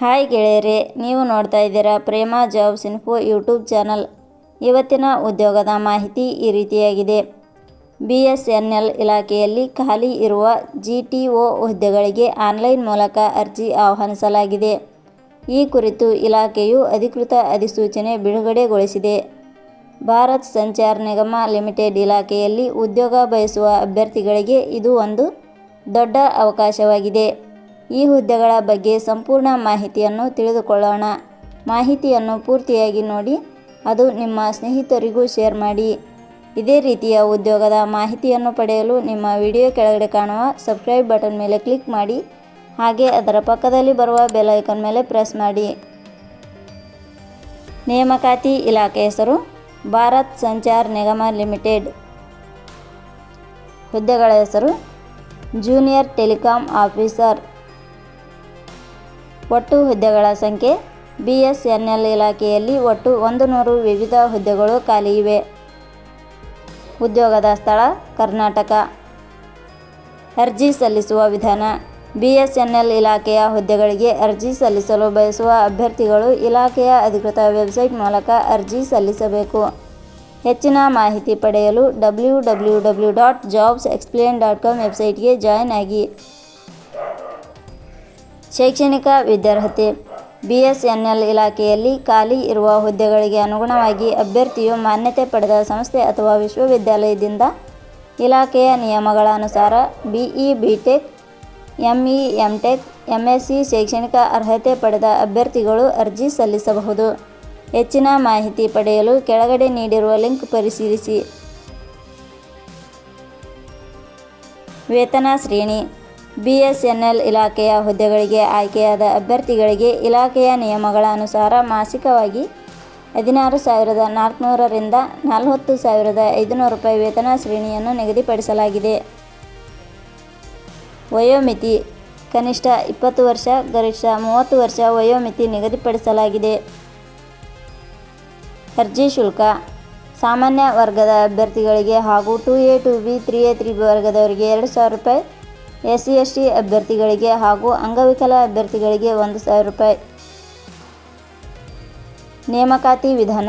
Hi ಗೆಳೆಯರೇ, ನೀವು ನೋಡ್ತಾ ಇದ್ದೀರಾ Prema jobs info YouTube channel. ಇವತ್ತಿನ ಉದ್ಯೋಗದ ಮಾಹಿತಿ ಈ ರೀತಿಯಾಗಿದೆ. BSNL ಇಲಾಖೆಯಲ್ಲಿ ಖಾಲಿ ಇರುವ GTO ಹುದ್ದೆಗಳಿಗೆ ಆನ್ಲೈನ್ ಮೂಲಕ ಅರ್ಜಿ ಆಹ್ವಾನಿಸಲಾಗಿದೆ. ಈ ಕುರಿತು ಇಲಾಖೆಯು ಅಧಿಕೃತ ಅಧಿಸೂಚನೆ ಬಿಡುಗಡೆಗೊಳಿಸಿದೆ. ಭಾರತ್ ಸಂಚಾರ್ ನಿಗಮ ಲಿಮಿಟೆಡ್ ಇಲಾಖೆಯಲ್ಲಿ ಉದ್ಯೋಗ ಬಯಸುವ ಅಭ್ಯರ್ಥಿಗಳಿಗೆ ಇದು ಒಂದು ದೊಡ್ಡ ಅವಕಾಶವಾಗಿದೆ. ಈ ಹುದ್ದೆಗಳ ಬಗ್ಗೆ ಸಂಪೂರ್ಣ ಮಾಹಿತಿಯನ್ನು ತಿಳಿದುಕೊಳ್ಳೋಣ. ಮಾಹಿತಿಯನ್ನು ಪೂರ್ತಿಯಾಗಿ ನೋಡಿ, ಅದು ನಿಮ್ಮ ಸ್ನೇಹಿತರಿಗೂ ಶೇರ್ ಮಾಡಿ. ಇದೇ ರೀತಿಯ ಉದ್ಯೋಗದ ಮಾಹಿತಿಯನ್ನು ಪಡೆಯಲು ನಿಮ್ಮ ವಿಡಿಯೋ ಕೆಳಗಡೆ ಕಾಣುವ ಸಬ್ಸ್ಕ್ರೈಬ್ ಬಟನ್ ಮೇಲೆ ಕ್ಲಿಕ್ ಮಾಡಿ, ಹಾಗೆ ಅದರ ಪಕ್ಕದಲ್ಲಿ ಬರುವ ಬೆಲ್ ಐಕಾನ್ ಮೇಲೆ ಪ್ರೆಸ್ ಮಾಡಿ. ನೇಮಕಾತಿ ಇಲಾಖೆ ಹೆಸರು ಭಾರತ್ ಸಂಚಾರ್ ನಿಗಮ ಲಿಮಿಟೆಡ್. ಹುದ್ದೆಗಳ ಹೆಸರು ಜೂನಿಯರ್ ಟೆಲಿಕಾಂ ಆಫೀಸರ್. ಒಟ್ಟು ಹುದ್ದೆಗಳ ಸಂಖ್ಯೆ BSNL ಇಲಾಖೆಯಲ್ಲಿ ಒಟ್ಟು 100 ವಿವಿಧ ಹುದ್ದೆಗಳು ಖಾಲಿ ಇವೆ. ಉದ್ಯೋಗದ ಸ್ಥಳ ಕರ್ನಾಟಕ. ಅರ್ಜಿ ಸಲ್ಲಿಸುವ ವಿಧಾನ. BSNL ಇಲಾಖೆಯ ಹುದ್ದೆಗಳಿಗೆ ಅರ್ಜಿ ಸಲ್ಲಿಸಲು ಬಯಸುವ ಅಭ್ಯರ್ಥಿಗಳು ಇಲಾಖೆಯ ಅಧಿಕೃತ ವೆಬ್ಸೈಟ್ ಮೂಲಕ ಅರ್ಜಿ ಸಲ್ಲಿಸಬೇಕು. ಹೆಚ್ಚಿನ ಮಾಹಿತಿ ಪಡೆಯಲು www.jobsexplain.com ವೆಬ್ಸೈಟ್ಗೆ ಜಾಯಿನ್ ಆಗಿ. ಶೈಕ್ಷಣಿಕ ವಿದ್ಯಾರ್ಹತೆ. BSNL ಇಲಾಖೆಯಲ್ಲಿ ಖಾಲಿ ಇರುವ ಹುದ್ದೆಗಳಿಗೆ ಅನುಗುಣವಾಗಿ ಅಭ್ಯರ್ಥಿಯು ಮಾನ್ಯತೆ ಪಡೆದ ಸಂಸ್ಥೆ ಅಥವಾ ವಿಶ್ವವಿದ್ಯಾಲಯದಿಂದ ಇಲಾಖೆಯ ನಿಯಮಗಳ ಅನುಸಾರ BE, BTech, ME, MTech, MSc ಶೈಕ್ಷಣಿಕ ಅರ್ಹತೆ ಪಡೆದ ಅಭ್ಯರ್ಥಿಗಳು ಅರ್ಜಿ ಸಲ್ಲಿಸಬಹುದು. ಹೆಚ್ಚಿನ ಮಾಹಿತಿ ಪಡೆಯಲು ಕೆಳಗಡೆ ನೀಡಿರುವ ಲಿಂಕ್ ಪರಿಶೀಲಿಸಿ. ವೇತನ ಶ್ರೇಣಿ. BSNL ಇಲಾಖೆಯ ಹುದ್ದೆಗಳಿಗೆ ಆಯ್ಕೆಯಾದ ಅಭ್ಯರ್ಥಿಗಳಿಗೆ ಇಲಾಖೆಯ ನಿಯಮಗಳ ಅನುಸಾರ ಮಾಸಿಕವಾಗಿ 16,400 ರಿಂದ 40,500 ರೂಪಾಯಿ ವೇತನ ಶ್ರೇಣಿಯನ್ನು ನಿಗದಿಪಡಿಸಲಾಗಿದೆ. ವಯೋಮಿತಿ. ಕನಿಷ್ಠ 20 ವರ್ಷ, ಗರಿಷ್ಠ 30 ವರ್ಷ ವಯೋಮಿತಿ ನಿಗದಿಪಡಿಸಲಾಗಿದೆ. ಅರ್ಜಿ ಶುಲ್ಕ. ಸಾಮಾನ್ಯ ವರ್ಗದ ಅಭ್ಯರ್ಥಿಗಳಿಗೆ ಹಾಗೂ 2A, 2B, 3A, 3B ವರ್ಗದವರಿಗೆ 2,000 ರೂಪಾಯಿ, SC, ST ಅಭ್ಯರ್ಥಿಗಳಿಗೆ ಹಾಗೂ ಅಂಗವಿಕಲ ಅಭ್ಯರ್ಥಿಗಳಿಗೆ 1,000 ರೂಪಾಯಿ. ನೇಮಕಾತಿ ವಿಧಾನ.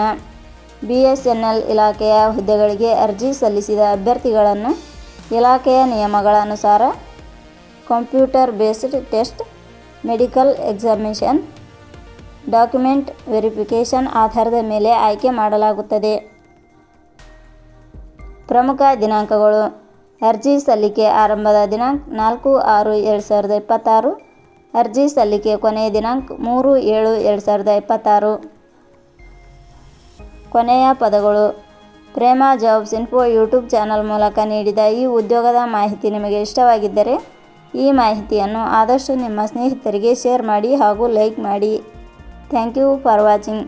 BSNL ಇಲಾಖೆಯ ಹುದ್ದೆಗಳಿಗೆ ಅರ್ಜಿ ಸಲ್ಲಿಸಿದ ಅಭ್ಯರ್ಥಿಗಳನ್ನು ಇಲಾಖೆಯ ನಿಯಮಗಳ ಅನುಸಾರ computer based test, medical examination, document verification ಆಧಾರದ ಮೇಲೆ ಆಯ್ಕೆ ಮಾಡಲಾಗುತ್ತದೆ. ಪ್ರಮುಖ ದಿನಾಂಕಗಳು. ಅರ್ಜಿ ಸಲ್ಲಿಕೆ ಆರಂಭದ ದಿನಾಂಕ 4/6/2026. ಅರ್ಜಿ ಸಲ್ಲಿಕೆ ಕೊನೆಯ ದಿನಾಂಕ 3/7/2026. ಕೊನೆಯ ಪದಗಳು. Prema jobs info YouTube channel ಮೂಲಕ ನೀಡಿದ ಈ ಉದ್ಯೋಗದ ಮಾಹಿತಿ ನಿಮಗೆ ಇಷ್ಟವಾಗಿದ್ದರೆ ಈ ಮಾಹಿತಿಯನ್ನು ಆದಷ್ಟು ನಿಮ್ಮ ಸ್ನೇಹಿತರಿಗೆ ಶೇರ್ ಮಾಡಿ ಹಾಗೂ ಲೈಕ್ ಮಾಡಿ. Thank you for watching.